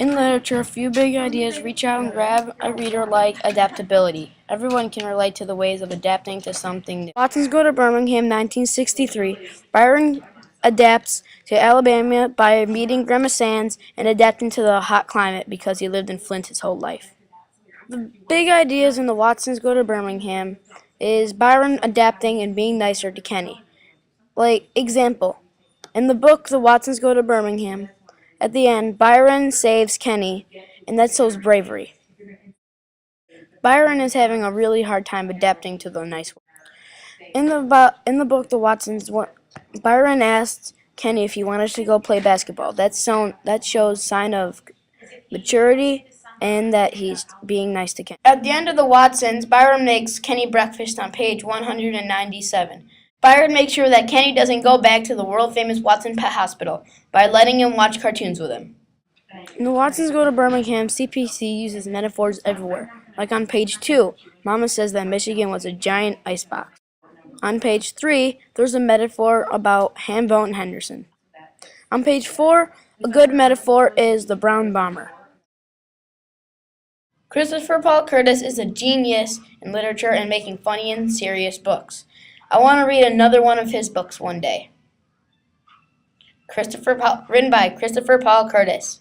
In literature, a few big ideas reach out and grab a reader like adaptability. Everyone can relate to the ways of adapting to something new. Watson's Go to Birmingham, 1963. Byron adapts to Alabama by meeting Grandma Sands and adapting to the hot climate because he lived in Flint his whole life. The big ideas in the Watsons Go to Birmingham is Byron adapting and being nicer to Kenny. Like, example, in the book The Watsons Go to Birmingham, at the end, Byron saves Kenny, and that shows bravery. Byron is having a really hard time adapting to the nice world. In the book The Watsons, Byron asked Kenny if he wanted to go play basketball. That shows sign of maturity and that he's being nice to Kenny. At the end of The Watsons, Byron makes Kenny breakfast on page 197. Byron makes sure that Kenny doesn't go back to the world-famous Watson Pet Hospital by letting him watch cartoons with him. In The Watsons Go to Birmingham, CPC uses metaphors everywhere. Like on page 2, Mama says that Michigan was a giant icebox. On page 3, there's a metaphor about Hambo and Henderson. On page 4, a good metaphor is the brown bomber. Christopher Paul Curtis is a genius in literature and making funny and serious books. I want to read another one of his books one day. Written by Christopher Paul Curtis.